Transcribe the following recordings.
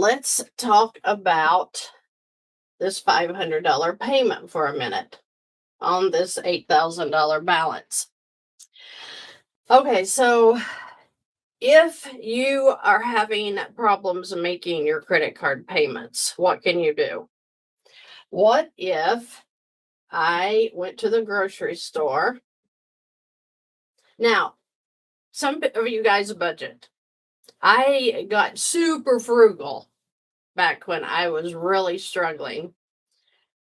Let's talk about this $500 payment for a minute on this $8,000 balance. Okay, so if you are having problems making your credit card payments, what can you do? What if I went to the grocery store? Now, some of you guys budget. I got super frugal back when I was really struggling.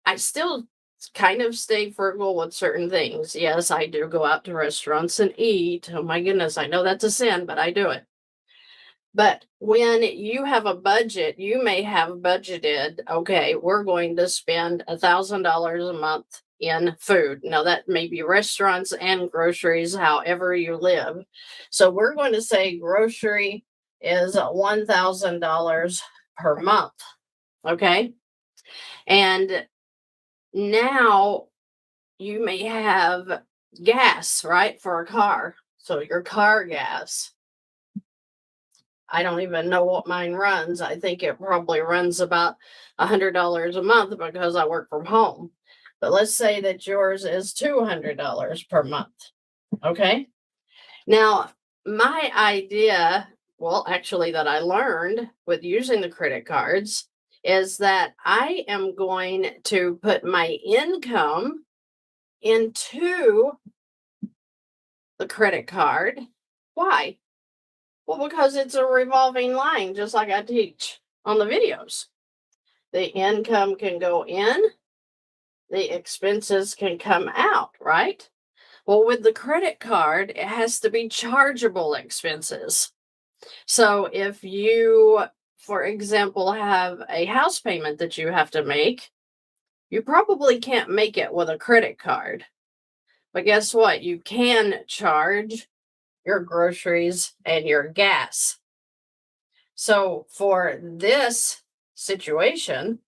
I still kind of stay frugal with certain things. Yes, I do go out to restaurants and eat. Oh my goodness, I know that's a sin, but I do it. But when you have a budget, you may have budgeted, okay, we're going to spend $1,000 a month in food. Now, that may be restaurants and groceries, however you live. So we're going to say grocery is $1,000 per month. Okay. And now you may have gas, right, for a car. So your car gas. I don't even know what mine runs. I think it probably runs about $100 a month because I work from home. But let's say that yours is $200 per month. Okay. Now, my idea, well, actually, that I learned with using the credit cards is that I am going to put my income into the credit card. Why? Well, because it's a revolving line, just like I teach on the videos. The income can go in, the expenses can come out, right? Well, with the credit card, it has to be chargeable expenses. So if you, for example, have a house payment that you have to make, you probably can't make it with a credit card. But guess what? You can charge your groceries and your gas. So for this situation,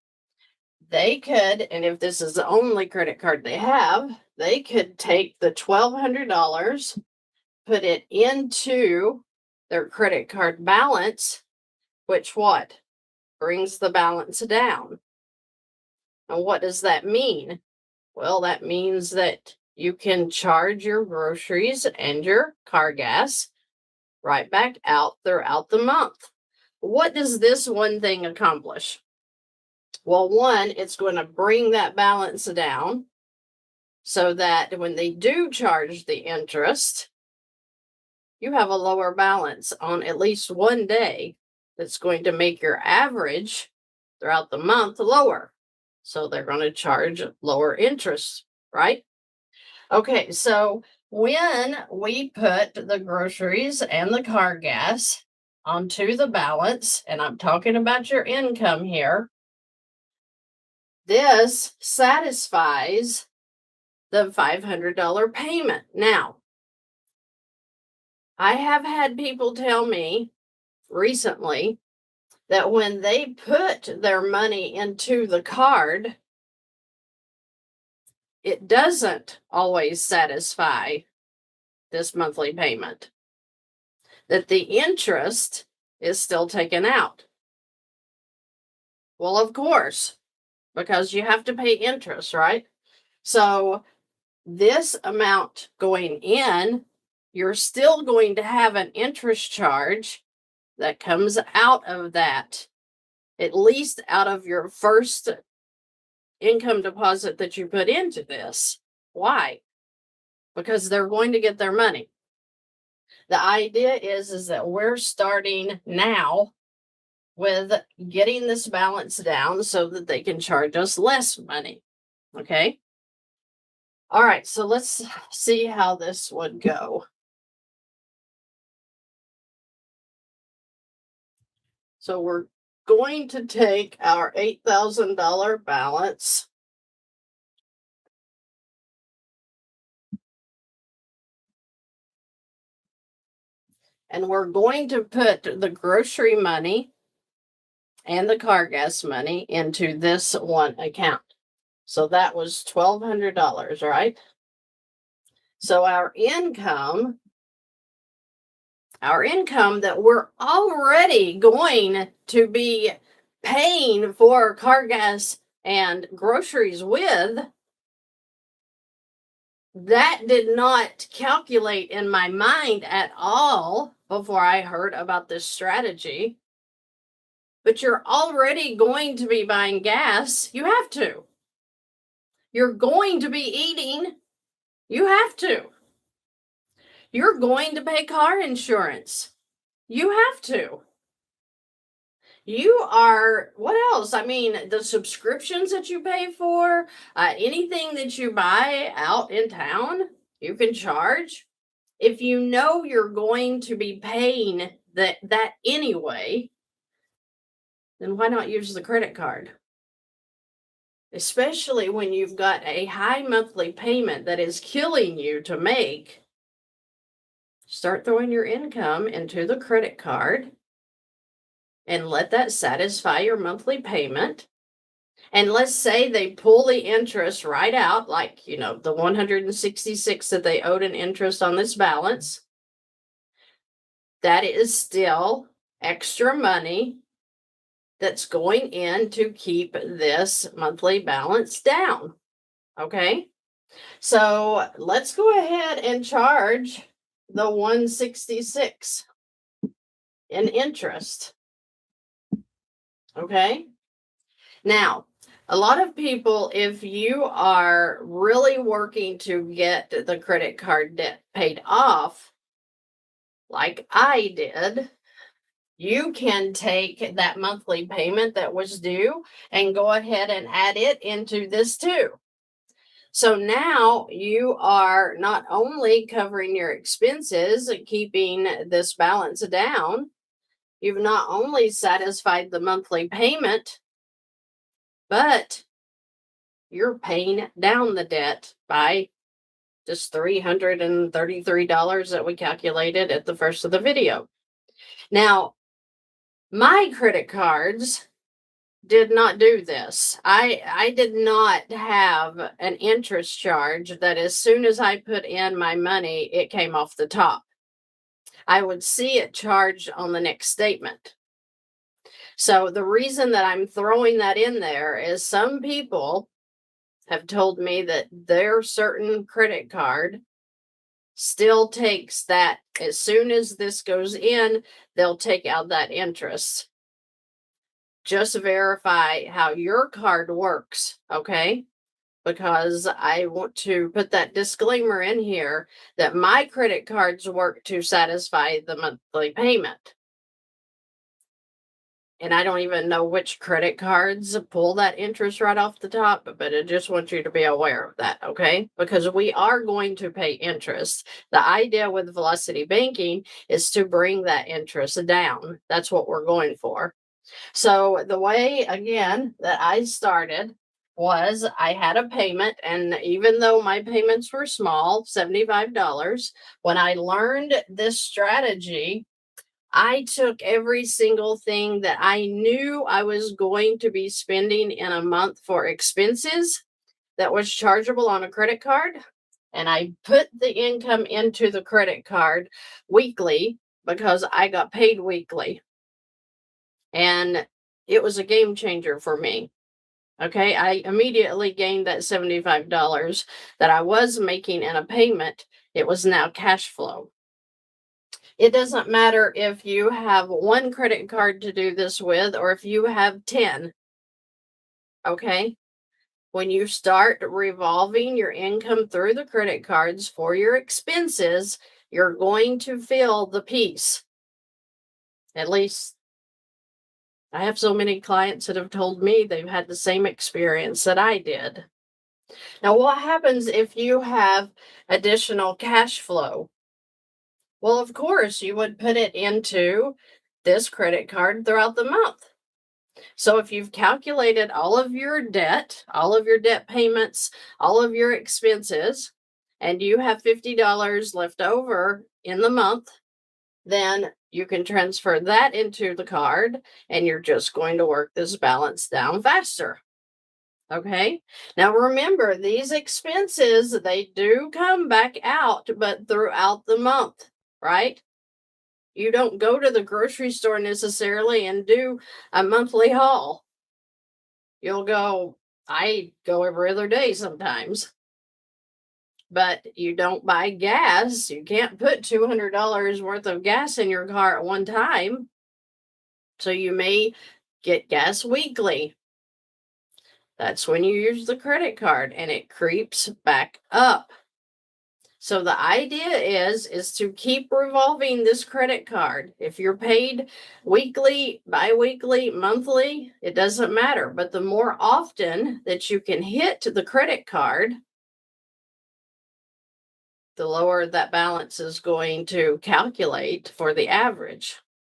they could, and if this is the only credit card they have, they could take the $1,200, put it into their credit card balance, which what? Brings the balance down. And what does that mean? Well, that means that you can charge your groceries and your car gas right back out throughout the month. What does this one thing accomplish? Well, one, it's going to bring that balance down so that when they do charge the interest, you have a lower balance on at least one day that's going to make your average throughout the month lower. So they're going to charge lower interest, right? Okay, so when we put the groceries and the car gas onto the balance, and I'm talking about your income here, this satisfies the $500 payment. Now, I have had people tell me recently that when they put their money into the card, it doesn't always satisfy this monthly payment, that the interest is still taken out. Well, of course, because you have to pay interest, right? So this amount going in, you're still going to have an interest charge that comes out of that, at least out of your first income deposit that you put into this. Why? Because they're going to get their money. The idea is that we're starting now with getting this balance down so that they can charge us less money. Okay. All right. So let's see how this would go. So we're going to take our $8,000 balance and we're going to put the grocery money and the car gas money into this one account. So that was $1,200, right? So our income that we're already going to be paying for car gas and groceries with, that did not calculate in my mind at all before I heard about this strategy. But you're already going to be buying gas. You have to. You're going to be eating. You have to. You're going to pay car insurance. You have to. You are, what else? I mean, the subscriptions that you pay for, anything that you buy out in town, you can charge. If you know you're going to be paying that anyway, then why not use the credit card? Especially when you've got a high monthly payment that is killing you to make. Start throwing your income into the credit card and let that satisfy your monthly payment. And let's say they pull the interest right out, like, the 166 that they owed in interest on this balance. That is still extra money that's going in to keep this monthly balance down. Okay? So let's go ahead and charge the 166 in interest. Okay? Now, a lot of people, if you are really working to get the credit card debt paid off, like I did, you can take that monthly payment that was due and go ahead and add it into this too. So now you are not only covering your expenses and keeping this balance down, you've not only satisfied the monthly payment, but you're paying down the debt by just $333 that we calculated at the first of the video. Now, my credit cards did not do this. I did not have an interest charge that as soon as I put in my money, it came off the top. I would see it charged on the next statement. So the reason that I'm throwing that in there is some people have told me that their certain credit card still takes that. As soon as this goes in, they'll take out that interest. Just verify how your card works, okay? Because I want to put that disclaimer in here that my credit cards work to satisfy the monthly payment. And I don't even know which credit cards pull that interest right off the top, but I just want you to be aware of that, okay? Because we are going to pay interest. The idea with Velocity Banking is to bring that interest down. That's what we're going for. So the way, again, that I started was I had a payment, and even though my payments were small, $75, when I learned this strategy, I took every single thing that I knew I was going to be spending in a month for expenses that was chargeable on a credit card, and I put the income into the credit card weekly because I got paid weekly. And it was a game changer for me. Okay, I immediately gained that $75 that I was making in a payment. It was now cash flow. It doesn't matter if you have one credit card to do this with or if you have 10. Okay, when you start revolving your income through the credit cards for your expenses, you're going to feel the peace. At least I have so many clients that have told me they've had the same experience that I did. Now, what happens if you have additional cash flow? Well, of course, you would put it into this credit card throughout the month. So if you've calculated all of your debt payments, all of your expenses, and you have $50 left over in the month, then you can transfer that into the card and you're just going to work this balance down faster. Okay. Now remember, these expenses, they do come back out, but throughout the month, right? You don't go to the grocery store necessarily and do a monthly haul. You'll go, I go every other day sometimes, but you don't buy gas. You can't put $200 worth of gas in your car at one time. So you may get gas weekly. That's when you use the credit card and it creeps back up. So the idea is to keep revolving this credit card. If you're paid weekly, bi-weekly, monthly, it doesn't matter. But the more often that you can hit the credit card, the lower that balance is going to calculate for the average.